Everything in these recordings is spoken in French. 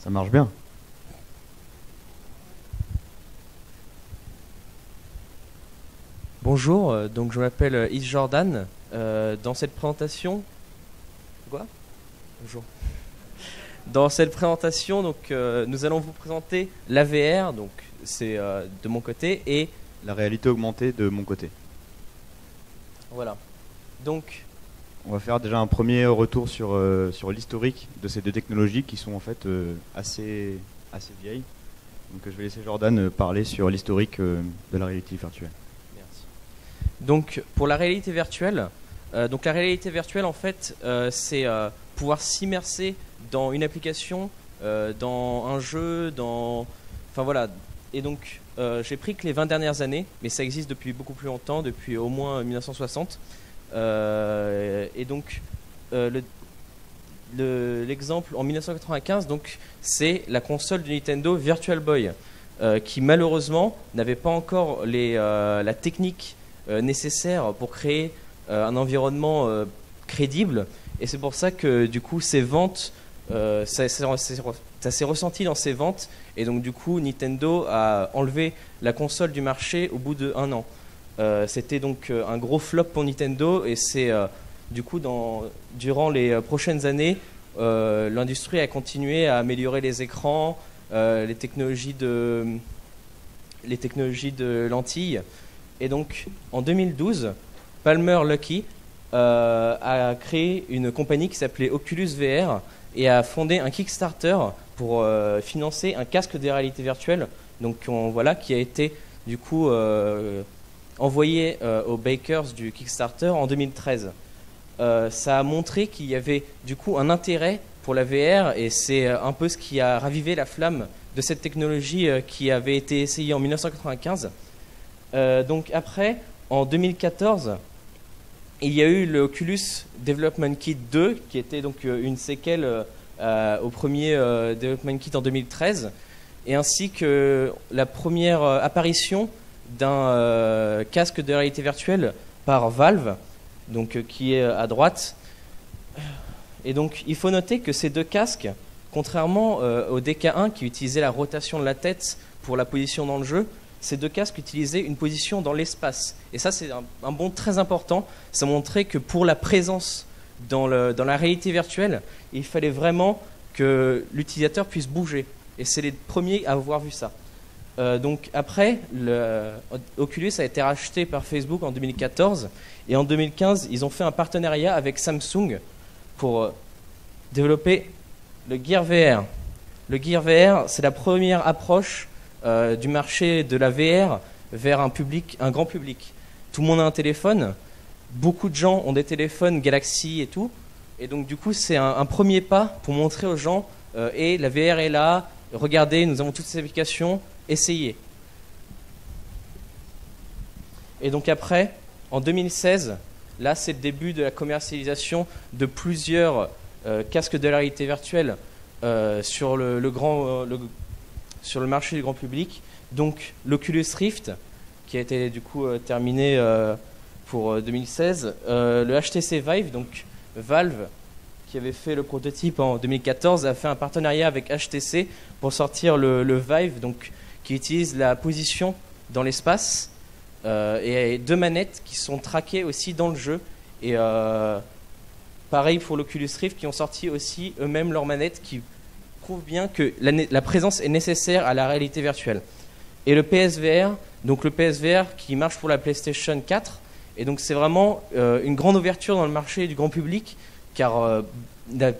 Ça marche bien. Bonjour, donc je m'appelle Is Jordan. Dans cette présentation, quoi? Bonjour. Dans cette présentation, donc nous allons vous présenter l'AVR, donc c'est de mon côté, et La réalité augmentée de mon côté. voilà. Donc On va faire déjà un premier retour sur l'historique de ces deux technologies qui sont en fait assez vieilles. Donc je vais laisser Jordan parler sur l'historique de la réalité virtuelle. merci. Donc pour la réalité virtuelle, en fait, c'est pouvoir s'immerser dans une application, dans un jeu, enfin voilà. Et donc j'ai pris que les 20 dernières années, mais ça existe depuis beaucoup plus longtemps, depuis au moins 1960. Et donc l'exemple en 1995, donc c'est la console de Nintendo Virtual Boy, qui malheureusement n'avait pas encore la technique nécessaire pour créer un environnement crédible, et c'est pour ça que du coup ces ventes, ça s'est ressenti dans ses ventes, et donc du coup Nintendo a enlevé la console du marché au bout de 1 an. C'était donc un gros flop pour Nintendo, et c'est du coup durant les prochaines années, l'industrie a continué à améliorer les écrans, les technologies de lentilles. Et donc en 2012, Palmer Luckey a créé une compagnie qui s'appelait Oculus VR et a fondé un Kickstarter pour financer un casque de réalité virtuelle, donc voilà, qui a été du coup envoyé aux backers du Kickstarter en 2013. Ça a montré qu'il y avait du coup un intérêt pour la VR, et c'est un peu ce qui a ravivé la flamme de cette technologie qui avait été essayée en 1995. Donc après, en 2014, il y a eu le Oculus Development Kit 2, qui était donc une séquelle au premier Development Kit en 2013, et ainsi que la première apparition d'un casque de réalité virtuelle par Valve, donc qui est à droite. Et donc il faut noter que ces deux casques, contrairement au DK1 qui utilisait la rotation de la tête pour la position dans le jeu, ces deux casques utilisaient une position dans l'espace. Et ça, c'est un bond très important. Ça montrait que pour la présence dans la réalité virtuelle, il fallait vraiment que l'utilisateur puisse bouger. Et c'est les premiers à avoir vu ça. Donc après, Oculus a été racheté par Facebook en 2014. Et en 2015, ils ont fait un partenariat avec Samsung pour développer le Gear VR. Le Gear VR, c'est la première approche du marché de la VR vers un grand public. Tout le monde a un téléphone, beaucoup de gens ont des téléphones Galaxy et tout, et donc du coup c'est un premier pas pour montrer aux gens et la VR est là, regardez, nous avons toutes ces applications, essayez. Et donc après, en 2016, là c'est le début de la commercialisation de plusieurs casques de la réalité virtuelle sur sur le marché du grand public. Donc l'Oculus Rift, qui a été du coup terminé pour 2016, le HTC Vive, donc Valve, qui avait fait le prototype en 2014, a fait un partenariat avec HTC pour sortir le Vive, donc, qui utilise la position dans l'espace, et deux manettes qui sont traquées aussi dans le jeu. Et pareil pour l'Oculus Rift, qui ont sorti aussi eux-mêmes leurs manettes, qui prouve bien que la présence est nécessaire à la réalité virtuelle. Et le PSVR, donc le PSVR qui marche pour la PlayStation 4, et donc c'est vraiment une grande ouverture dans le marché du grand public, car la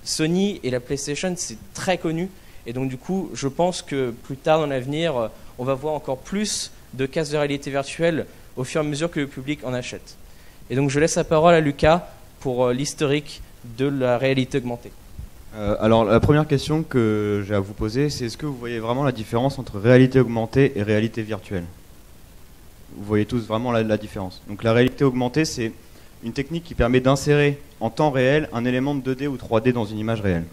Sony et la PlayStation, c'est très connu, et donc du coup je pense que plus tard dans l'avenir, on va voir encore plus de casques de réalité virtuelle au fur et à mesure que le public en achète. Et donc je laisse la parole à Lucas pour l'historique de la réalité augmentée. Alors la première question que j'ai à vous poser, c'est est-ce que vous voyez vraiment la différence entre réalité augmentée et réalité virtuelle? Vous voyez tous vraiment la différence. Donc la réalité augmentée, c'est une technique qui permet d'insérer en temps réel un élément de 2D ou 3D dans une image réelle.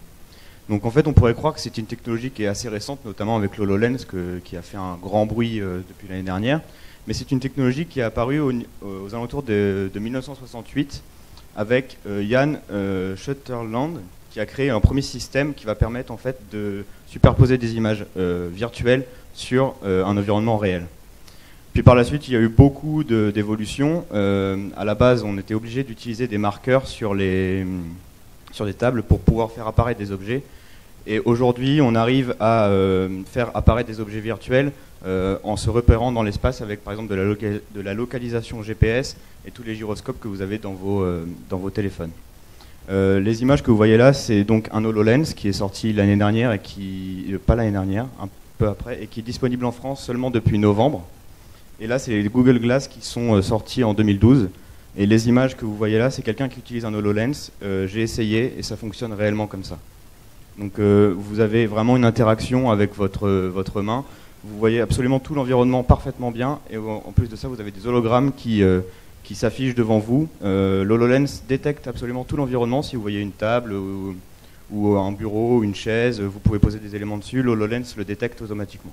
Donc en fait, on pourrait croire que c'est une technologie qui est assez récente, notamment avec l'HoloLens qui a fait un grand bruit depuis l'année dernière. Mais c'est une technologie qui est apparue aux alentours de 1968 avec Jan Sutherland, qui a créé un premier système qui va permettre en fait de superposer des images virtuelles sur un environnement réel. Puis par la suite, il y a eu beaucoup d'évolutions. À la base, on était obligé d'utiliser des marqueurs sur des tables pour pouvoir faire apparaître des objets. Et aujourd'hui, on arrive à faire apparaître des objets virtuels en se repérant dans l'espace avec par exemple de la localisation GPS et tous les gyroscopes que vous avez dans vos téléphones. Les images que vous voyez là, c'est donc un HoloLens qui est sorti l'année dernière et pas l'année dernière, un peu après, et qui est disponible en France seulement depuis novembre. Et là, c'est les Google Glass qui sont sortis en 2012. Et les images que vous voyez là, c'est quelqu'un qui utilise un HoloLens. J'ai essayé et ça fonctionne réellement comme ça. Donc vous avez vraiment une interaction avec votre main. Vous voyez absolument tout l'environnement parfaitement bien. Et en plus de ça, vous avez des hologrammes qui s'affichent devant vous. L'HoloLens détecte absolument tout l'environnement. Si vous voyez une table ou un bureau, une chaise, vous pouvez poser des éléments dessus. L'HoloLens le détecte automatiquement.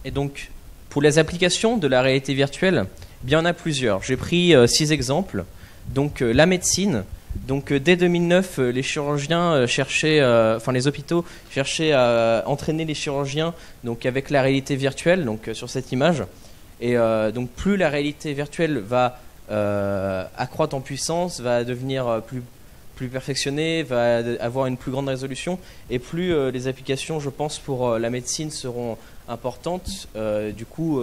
Et donc, pour les applications de la réalité virtuelle, bien, il y en a plusieurs. J'ai pris 6 exemples. Donc, la médecine. Donc, dès 2009, les chirurgiens les hôpitaux cherchaient à entraîner les chirurgiens donc, avec la réalité virtuelle, donc sur cette image. Et donc, plus la réalité virtuelle va accroître en puissance, va devenir plus perfectionnée, va avoir une plus grande résolution, et plus les applications, je pense, pour la médecine seront importantes. Du coup,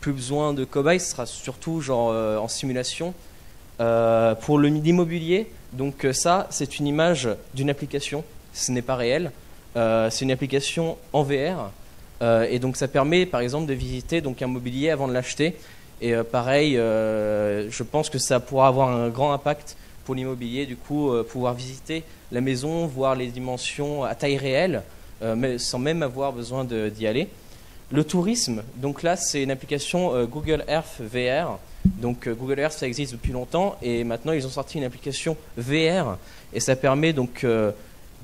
plus besoin de cobayes, ce sera surtout genre en simulation. Pour l'immobilier, donc ça, c'est une image d'une application, ce n'est pas réel. C'est une application en VR, et donc ça permet, par exemple, de visiter donc un mobilier avant de l'acheter. Et pareil, je pense que ça pourra avoir un grand impact pour l'immobilier, du coup, pouvoir visiter la maison, voir les dimensions à taille réelle, mais sans même avoir besoin d'y aller. Le tourisme, donc là, c'est une application Google Earth VR. Donc Google Earth, ça existe depuis longtemps, et maintenant ils ont sorti une application VR, et ça permet donc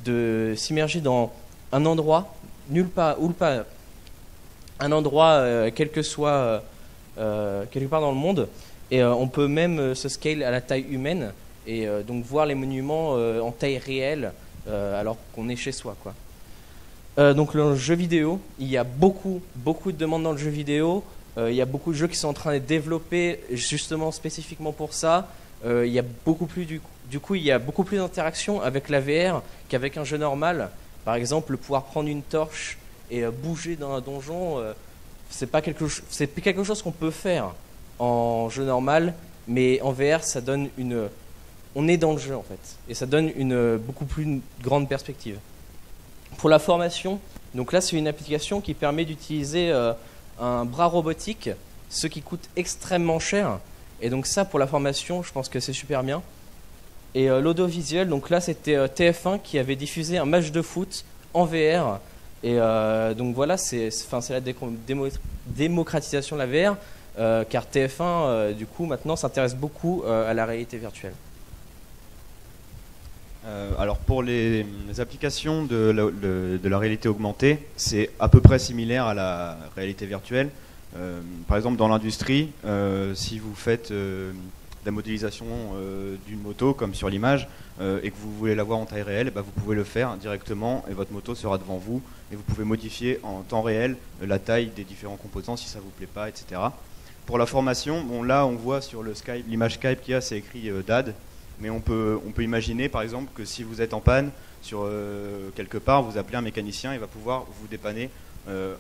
de s'immerger dans un endroit, un endroit quelque part dans le monde, et on peut même se scale à la taille humaine, et donc voir les monuments en taille réelle, alors qu'on est chez soi, quoi. Donc le jeu vidéo, il y a beaucoup de demandes dans le jeu vidéo. Il y a beaucoup de jeux qui sont en train d'être développés justement spécifiquement pour ça. Il y a beaucoup plus il y a beaucoup plus d'interaction avec la VR qu'avec un jeu normal. Par exemple, pouvoir prendre une torche et bouger dans un donjon, c'est quelque chose qu'on peut faire en jeu normal, mais en VR, ça donne on est dans le jeu en fait, et ça donne une beaucoup plus grande perspective. Pour la formation, donc là, c'est une application qui permet d'utiliser un bras robotique, ce qui coûte extrêmement cher. Et donc ça, pour la formation, je pense que c'est super bien. Et l'audiovisuel, donc là, c'était TF1 qui avait diffusé un match de foot en VR. Et donc voilà, c'est la démocratisation de la VR, car TF1, du coup, maintenant, s'intéresse beaucoup à la réalité virtuelle. Alors pour les applications de la réalité augmentée, c'est à peu près similaire à la réalité virtuelle. Par exemple dans l'industrie, si vous faites la modélisation d'une moto comme sur l'image et que vous voulez la voir en taille réelle, vous pouvez le faire directement et votre moto sera devant vous et vous pouvez modifier en temps réel la taille des différents composants si ça vous plaît pas, etc. Pour la formation, bon, là on voit sur le Skype, l'image Skype qu'il y a, c'est écrit DAD. Mais on peut imaginer par exemple que si vous êtes en panne sur quelque part, vous appelez un mécanicien, il va pouvoir vous dépanner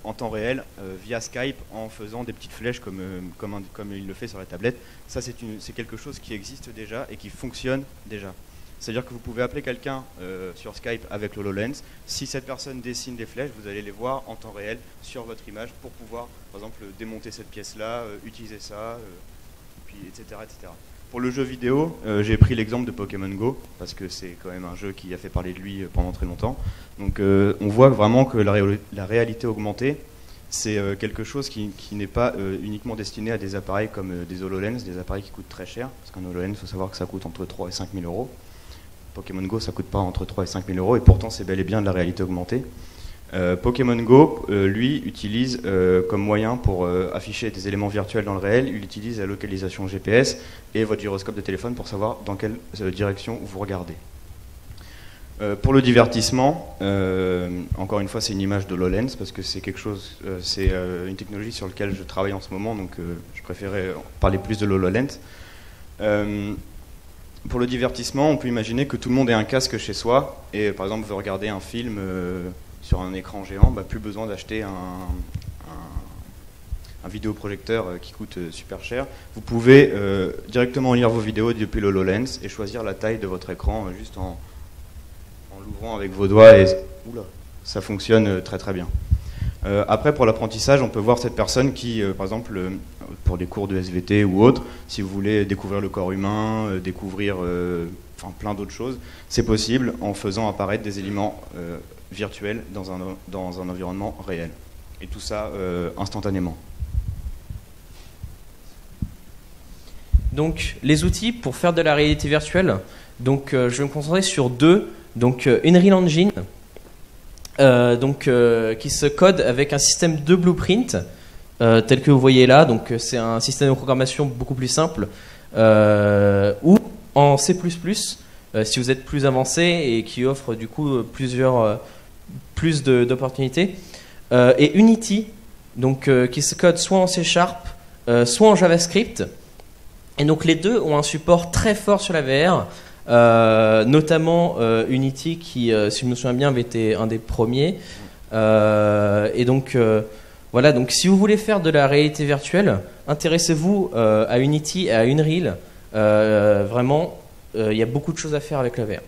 en temps réel via Skype en faisant des petites flèches comme il le fait sur la tablette. Ça c'est quelque chose qui existe déjà et qui fonctionne déjà. C'est-à-dire que vous pouvez appeler quelqu'un sur Skype avec l'HoloLens. Si cette personne dessine des flèches, vous allez les voir en temps réel sur votre image pour pouvoir par exemple démonter cette pièce-là, utiliser ça, puis, etc., etc. Pour le jeu vidéo, j'ai pris l'exemple de Pokémon Go, parce que c'est quand même un jeu qui a fait parler de lui pendant très longtemps. Donc on voit vraiment que la réalité augmentée, c'est quelque chose qui n'est pas uniquement destiné à des appareils comme des HoloLens, des appareils qui coûtent très cher, parce qu'un HoloLens, il faut savoir que ça coûte entre 3 et 5 000 euros. Pokémon Go, ça coûte pas entre 3 et 5 000 euros, et pourtant c'est bel et bien de la réalité augmentée. Pokémon Go, lui, utilise comme moyen pour afficher des éléments virtuels dans le réel, il utilise la localisation GPS et votre gyroscope de téléphone pour savoir dans quelle direction vous regardez. Pour le divertissement, encore une fois, c'est une image de HoloLens parce que c'est quelque chose, c'est une technologie sur laquelle je travaille en ce moment, donc je préférais parler plus de l'HoloLens. Pour le divertissement, on peut imaginer que tout le monde ait un casque chez soi et par exemple veut regarder un film sur un écran géant, plus besoin d'acheter un vidéoprojecteur qui coûte super cher. Vous pouvez directement lire vos vidéos depuis le HoloLens et choisir la taille de votre écran juste en l'ouvrant avec vos doigts et oula, ça fonctionne très très bien. Après, pour l'apprentissage, on peut voir cette personne qui, par exemple, pour des cours de SVT ou autre, si vous voulez découvrir le corps humain, découvrir plein d'autres choses, c'est possible en faisant apparaître des éléments virtuels dans un environnement réel. Et tout ça instantanément. Donc, les outils pour faire de la réalité virtuelle, donc, je vais me concentrer sur deux. Donc, Unreal Engine, qui se code avec un système de blueprint tel que vous voyez là. Donc, c'est un système de programmation beaucoup plus simple. Ou en C++, si vous êtes plus avancé et qui offre du coup plus d'opportunités. Et Unity, donc, qui se code soit en C#, soit en JavaScript. Et donc les deux ont un support très fort sur la VR. Notamment Unity qui, si je me souviens bien, avait été un des premiers. Et donc voilà, donc si vous voulez faire de la réalité virtuelle, intéressez-vous à Unity et à Unreal. Vraiment, il y a beaucoup de choses à faire avec la VR.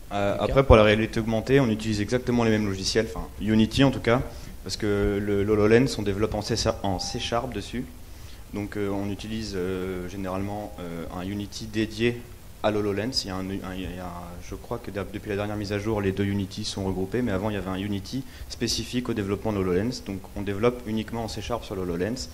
Après, pour la réalité augmentée, on utilise exactement les mêmes logiciels, enfin Unity en tout cas, parce que le HoloLens, on développe en C# dessus. Donc on utilise généralement un Unity dédié à l'HoloLens. Je crois que depuis la dernière mise à jour, les deux Unity sont regroupés, mais avant il y avait un Unity spécifique au développement de l'HoloLens. Donc on développe uniquement en C# sur l'HoloLens.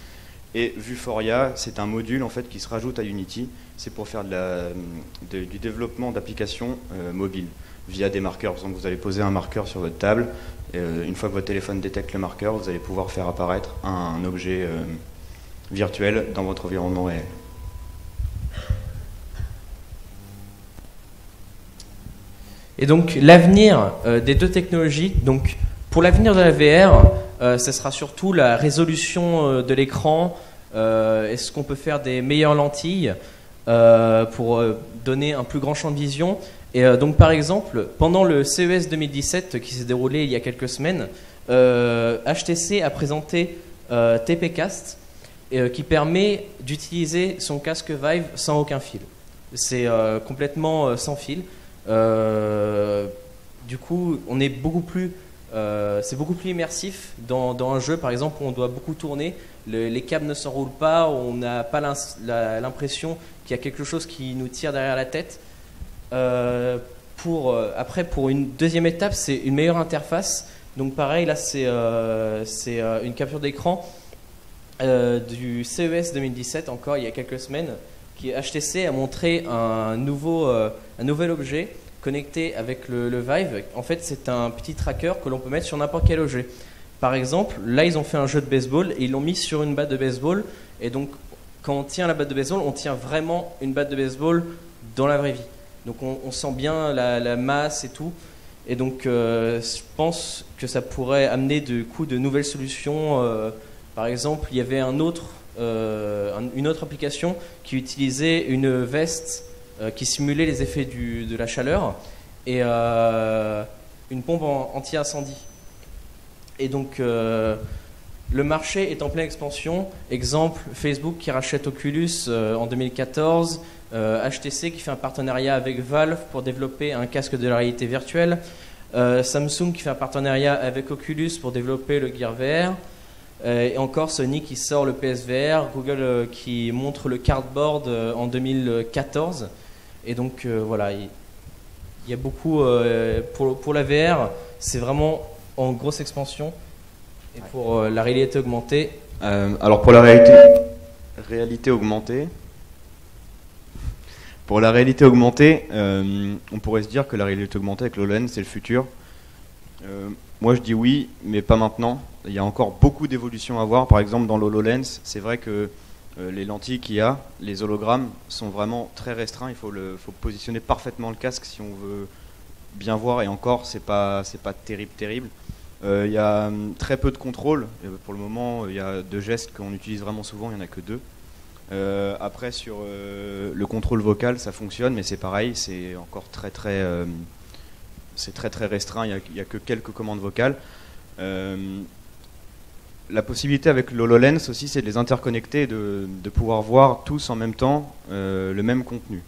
Et Vuforia, c'est un module en fait qui se rajoute à Unity. C'est pour faire du développement d'applications mobiles via des marqueurs. Donc vous allez poser un marqueur sur votre table. Une fois que votre téléphone détecte le marqueur, vous allez pouvoir faire apparaître un objet virtuel dans votre environnement réel. Et donc l'avenir des deux technologies, donc pour l'avenir de la VR, ce sera surtout la résolution de l'écran. Est-ce qu'on peut faire des meilleures lentilles pour donner un plus grand champ de vision? Et donc par exemple, pendant le CES 2017 qui s'est déroulé il y a quelques semaines, HTC a présenté TPcast qui permet d'utiliser son casque Vive sans aucun fil. C'est complètement sans fil. Du coup, on est c'est beaucoup plus immersif dans un jeu, par exemple, où on doit beaucoup tourner, les câbles ne s'enroulent pas, on n'a pas l'impression qu'il y a quelque chose qui nous tire derrière la tête. Après, pour une deuxième étape, c'est une meilleure interface. Donc pareil, là c'est une capture d'écran du CES 2017, encore il y a quelques semaines, qui HTC a montré un nouvel objet connecté avec le Vive. En fait, c'est un petit tracker que l'on peut mettre sur n'importe quel objet. Par exemple, là, ils ont fait un jeu de baseball et ils l'ont mis sur une batte de baseball. Et donc, quand on tient la batte de baseball, on tient vraiment une batte de baseball dans la vraie vie. Donc, on sent bien la masse et tout. Et donc, je pense que ça pourrait amener de nouvelles solutions. Par exemple, il y avait une autre application qui utilisait une veste qui simulait les effets de la chaleur et une pompe anti-incendie. Et donc le marché est en pleine expansion. Exemple, Facebook qui rachète Oculus en 2014, HTC qui fait un partenariat avec Valve pour développer un casque de la réalité virtuelle, Samsung qui fait un partenariat avec Oculus pour développer le Gear VR, et encore Sony qui sort le PSVR, Google qui montre le Cardboard en 2014. Et donc voilà, il y a beaucoup pour la VR, c'est vraiment en grosse expansion. Et pour la réalité augmentée, alors pour la réalité augmentée, on pourrait se dire que la réalité augmentée avec l'HoloLens c'est le futur. Moi je dis oui, mais pas maintenant. Il y a encore beaucoup d'évolutions à voir. Par exemple dans l'HoloLens, c'est vrai que les lentilles qu'il y a, les hologrammes sont vraiment très restreints. Il faut positionner parfaitement le casque si on veut bien voir, et encore c'est pas terrible. Il y a très peu de contrôle. Pour le moment, il y a 2 gestes qu'on utilise vraiment souvent, il n'y en a que 2. Après sur le contrôle vocal, ça fonctionne, mais c'est pareil, c'est encore c'est très restreint. Il y a que quelques commandes vocales. La possibilité avec l'HoloLens aussi, c'est de les interconnecter, de pouvoir voir tous en même temps le même contenu.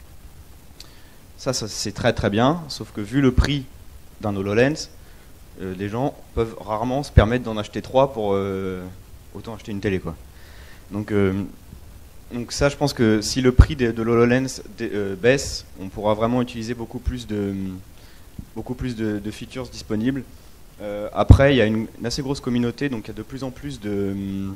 Ça c'est très bien, sauf que vu le prix d'un HoloLens, les gens peuvent rarement se permettre d'en acheter 3 pour autant acheter une télé, quoi. Donc ça, je pense que si le prix de l'HoloLens baisse, on pourra vraiment utiliser beaucoup plus de features disponibles. Après, il y a une assez grosse communauté, donc il y a de plus en plus de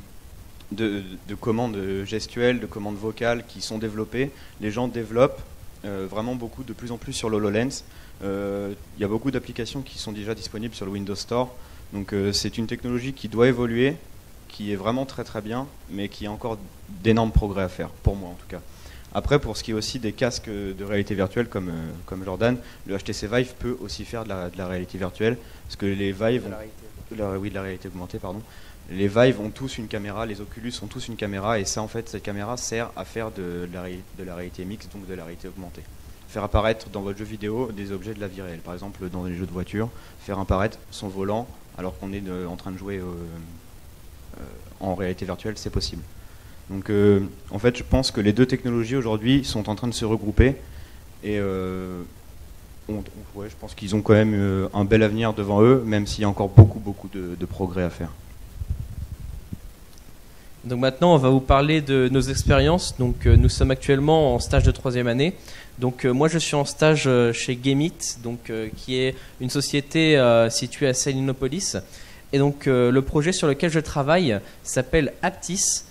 commandes gestuelles, de commandes vocales qui sont développées. Les gens développent vraiment de plus en plus sur l'HoloLens. Il y a beaucoup d'applications qui sont déjà disponibles sur le Windows Store. Donc c'est une technologie qui doit évoluer, qui est vraiment très bien, mais qui a encore d'énormes progrès à faire, pour moi en tout cas. Après, pour ce qui est aussi des casques de réalité virtuelle comme Jordan, le HTC Vive peut aussi faire de la réalité virtuelle, parce que les Vive, de la réalité augmentée, pardon. Les Vive ont tous une caméra, les Oculus ont tous une caméra, et ça en fait, cette caméra sert à faire de la réalité mixte, donc de la réalité augmentée. Faire apparaître dans votre jeu vidéo des objets de la vie réelle, par exemple dans les jeux de voiture, faire apparaître son volant alors qu'on est en train de jouer en réalité virtuelle, c'est possible. Donc en fait, je pense que les 2 technologies aujourd'hui sont en train de se regrouper, et je pense qu'ils ont quand même un bel avenir devant eux, même s'il y a encore beaucoup de progrès à faire. Donc maintenant, on va vous parler de nos expériences. Donc nous sommes actuellement en stage de 3e année. Donc moi, je suis en stage chez Gameit, donc qui est une société située à Salinopolis. Et donc le projet sur lequel je travaille s'appelle Aptis.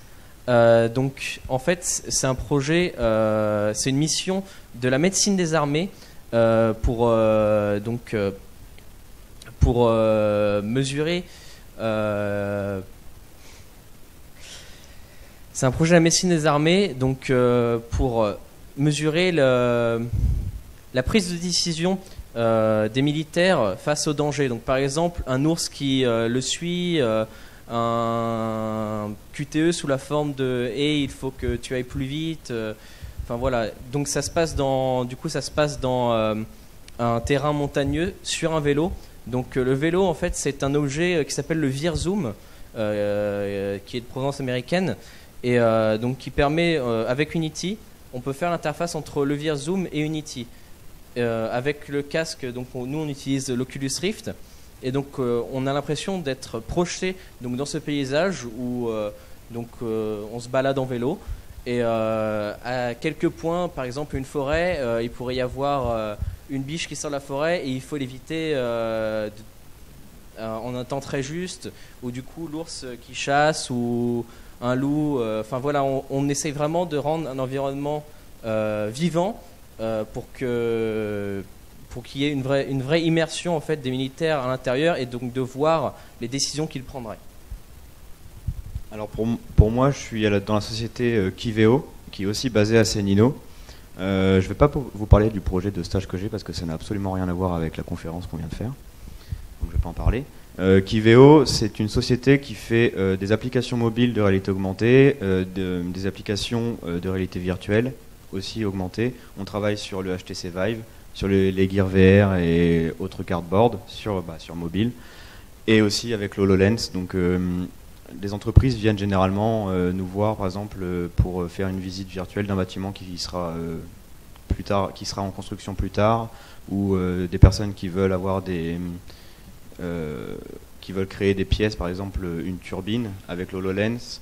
Donc en fait, c'est un projet, c'est une mission de la médecine des armées pour mesurer. C'est un projet de la médecine des armées, donc pour mesurer la prise de décision des militaires face au danger. Donc par exemple, un ours qui le suit, un QTE sous la forme de hey, il faut que tu ailles plus vite. Enfin voilà. Donc ça se passe dans un terrain montagneux sur un vélo. Donc le vélo en fait c'est un objet qui s'appelle le VirZoom, qui est de provenance américaine, et donc qui permet avec Unity, on peut faire l'interface entre le VirZoom et Unity. Avec le casque, donc nous on utilise l'Oculus Rift. Et donc on a l'impression d'être projeté donc, dans ce paysage où on se balade en vélo. Et à quelques points, par exemple une forêt, il pourrait y avoir une biche qui sort de la forêt et il faut l'éviter en un temps très juste. Ou du coup l'ours qui chasse ou un loup. Enfin voilà, on essaye vraiment de rendre un environnement vivant pour qu'il y ait une vraie immersion en fait des militaires à l'intérieur, et donc de voir les décisions qu'ils prendraient. Alors pour moi, je suis dans la société Kiveo, qui est aussi basée à Senino. Je ne vais pas vous parler du projet de stage que j'ai parce que ça n'a absolument rien à voir avec la conférence qu'on vient de faire. Donc je ne vais pas en parler. Kiveo, c'est une société qui fait des applications mobiles de réalité augmentée, des applications de réalité virtuelle aussi augmentée. On travaille sur le HTC Vive, sur les Gear VR et autres cardboard sur mobile, et aussi avec l'HoloLens. Donc les entreprises viennent généralement nous voir, par exemple, pour faire une visite virtuelle d'un bâtiment qui sera en construction plus tard, ou des personnes qui veulent avoir qui veulent créer des pièces, par exemple une turbine avec l'HoloLens.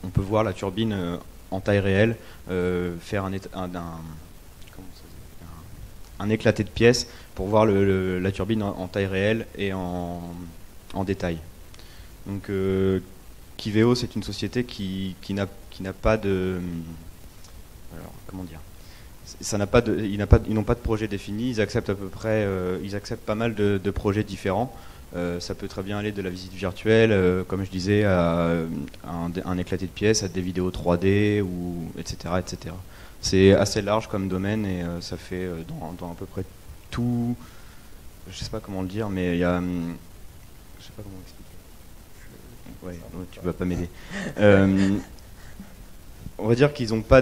On peut voir la turbine en taille réelle, faire un éclaté de pièces pour voir la turbine en taille réelle et en détail. Donc Kiveo, c'est une société qui n'a pas de... Alors, comment dire ? ils n'ont pas de projet défini. Ils acceptent à peu près, ils acceptent pas mal de projets différents. Ça peut très bien aller de la visite virtuelle, comme je disais, à un éclaté de pièces, à des vidéos 3D, ou etc., etc. C'est assez large comme domaine et ça fait dans à peu près tout. Je sais pas comment le dire, mais il y a, je sais pas comment expliquer. Ouais, tu vas pas m'aider. On va dire qu'ils n'ont pas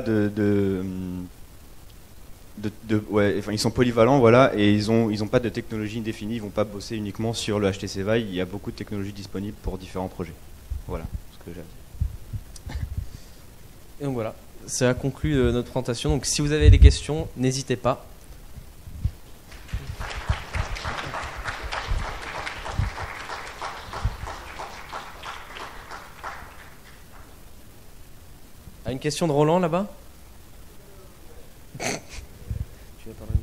ouais, enfin, ils sont polyvalents, voilà, et ils ont pas de technologie définie. Ils vont pas bosser uniquement sur le HTC Vive. Il y a beaucoup de technologies disponibles pour différents projets. Voilà ce que j'ai à dire. Et donc voilà, ça conclut notre présentation. Donc si vous avez des questions, n'hésitez pas. Une question de Roland là-bas. Tu veux parler ?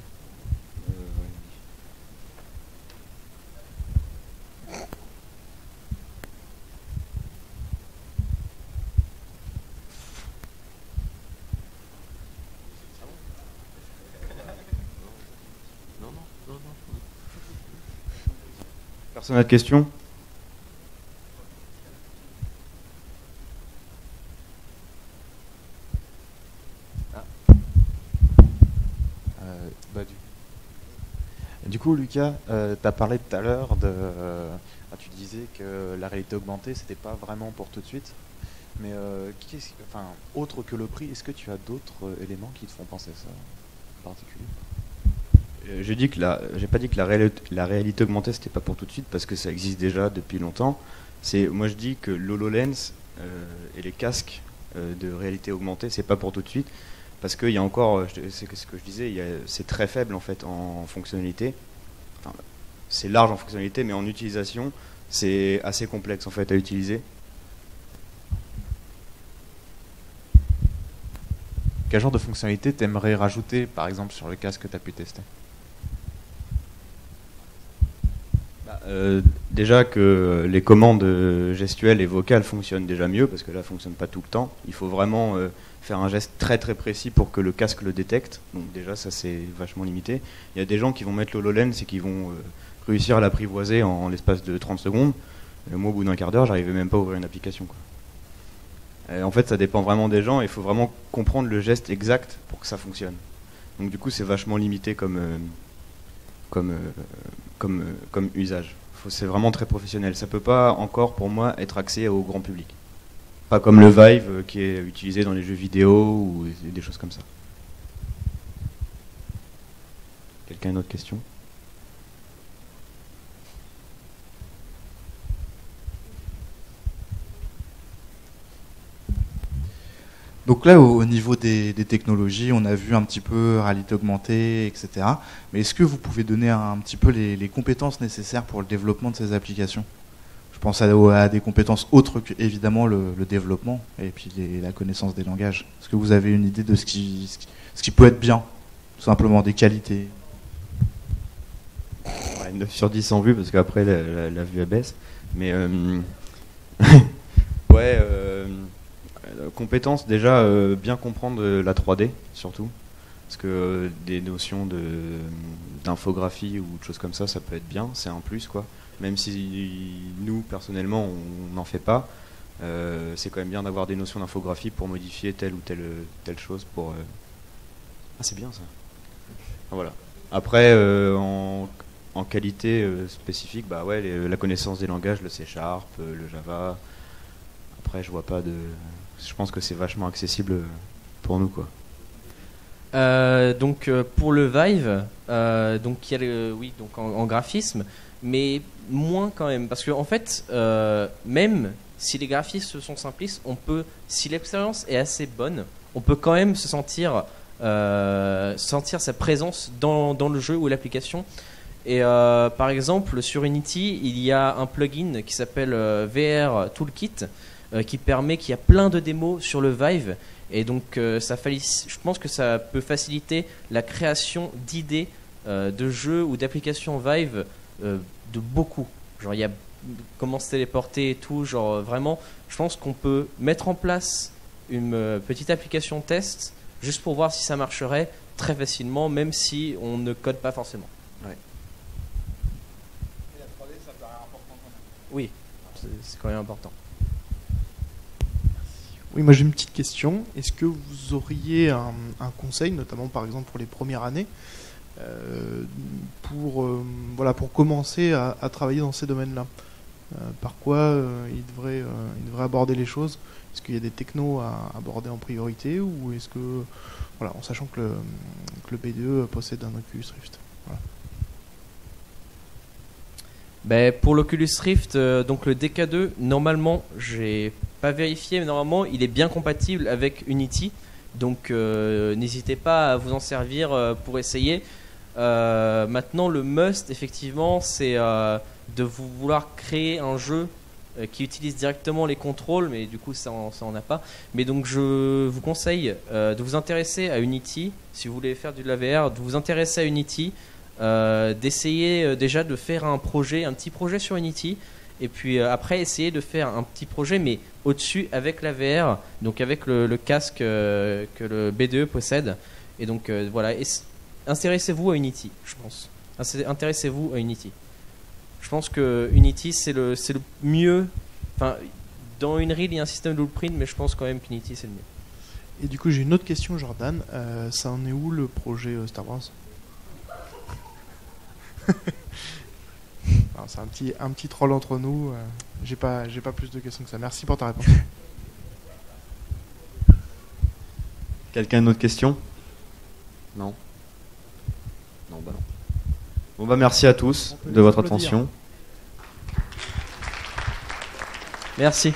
Personne n'a de questions ? Du coup, Lucas, tu as parlé tout à l'heure tu disais que la réalité augmentée, c'était pas vraiment pour tout de suite. Mais autre que le prix, est-ce que tu as d'autres éléments qui te font penser à ça en particulier ? J'ai pas dit que la réalité augmentée c'était pas pour tout de suite parce que ça existe déjà depuis longtemps. Moi je dis que l'HoloLens et les casques de réalité augmentée c'est pas pour tout de suite parce qu'il y a encore, c'est ce que je disais, c'est très faible en fait en fonctionnalité. Enfin, c'est large en fonctionnalité, mais en utilisation c'est assez complexe en fait à utiliser. Quel genre de fonctionnalité t'aimerais rajouter par exemple sur le casque que tu as pu tester ? Déjà que les commandes gestuelles et vocales fonctionnent déjà mieux parce que là, elles ne fonctionnent pas tout le temps. Il faut vraiment faire un geste très très précis pour que le casque le détecte. Donc déjà, ça c'est vachement limité. Il y a des gens qui vont mettre l'HoloLens et qui vont réussir à l'apprivoiser en l'espace de 30 secondes. Et moi, au bout d'un quart d'heure, j'arrivais même pas à ouvrir une application, quoi. Et en fait, ça dépend vraiment des gens. Il faut vraiment comprendre le geste exact pour que ça fonctionne. Donc du coup, c'est vachement limité comme usage. C'est vraiment très professionnel. Ça peut pas encore, pour moi, être accès au grand public. Pas comme le Vive qui est utilisé dans les jeux vidéo ou des choses comme ça. Quelqu'un a une autre question ? Donc là, au niveau des technologies, on a vu un petit peu réalité augmentée, etc. Mais est-ce que vous pouvez donner un petit peu les compétences nécessaires pour le développement de ces applications ? Je pense à des compétences autres que, évidemment, le développement et puis la connaissance des langages. Est-ce que vous avez une idée de ce qui peut être bien ? Tout simplement des qualités. Ouais, 9 sur 10 en vue, parce qu'après, la vue abaisse. Mais ouais... compétences, déjà, bien comprendre la 3D, surtout. Parce que des notions d'infographie ou de choses comme ça peut être bien, c'est un plus, quoi. Même si nous, personnellement, on n'en fait pas, c'est quand même bien d'avoir des notions d'infographie pour modifier telle ou telle chose. Ah, c'est bien ça. Voilà. Après, en qualité spécifique, bah ouais, la connaissance des langages, le C#, le Java. Après, je vois pas de... Je pense que c'est vachement accessible pour nous, quoi. Donc pour le Vive, donc il y a donc en graphisme, mais moins quand même, parce que en fait, même si les graphismes sont simplistes, si l'expérience est assez bonne, on peut quand même se sentir sa présence dans le jeu ou l'application. Et par exemple, sur Unity, il y a un plugin qui s'appelle VR Toolkit qui permet qu'il y a plein de démos sur le Vive. Et donc, je pense que ça peut faciliter la création d'idées de jeux ou d'applications Vive de beaucoup. Genre, il y a comment se téléporter et tout. Genre, vraiment, je pense qu'on peut mettre en place une petite application test juste pour voir si ça marcherait très facilement, même si on ne code pas forcément. Oui, c'est quand même important. Oui, moi j'ai une petite question. Est-ce que vous auriez un conseil, notamment par exemple pour les premières années, pour commencer à travailler dans ces domaines-là? Par quoi il devrait aborder les choses? Est-ce qu'il y a des technos à aborder en priorité, ou est-ce que, en sachant que le B2 possède un Oculus Rift? Voilà. Pour l'Oculus Rift, donc le DK2, normalement, j'ai pas vérifié, mais normalement, il est bien compatible avec Unity. Donc, n'hésitez pas à vous en servir pour essayer. Maintenant, le must, effectivement, c'est de vouloir créer un jeu qui utilise directement les contrôles, mais du coup, ça en a pas. Mais donc, je vous conseille de vous intéresser à Unity, si vous voulez faire de la VR, de vous intéresser à Unity. D'essayer déjà de faire un petit projet sur Unity, et puis après essayer de faire un petit projet mais au-dessus avec la VR, donc avec le casque que le B2 possède. Et donc voilà, intéressez-vous à Unity, je pense. Intéressez-vous à Unity. Je pense que Unity c'est le mieux. Enfin, dans Unreal il y a un système de blueprint, mais je pense quand même qu'Unity c'est le mieux. Et du coup j'ai une autre question, Jordan. Ça en est où le projet Star Wars? C'est un petit troll entre nous. J'ai pas plus de questions que ça. Merci pour ta réponse. Quelqu'un a une autre question? Non. Non, bah non. Bon bah merci à tous de votre attention. Merci.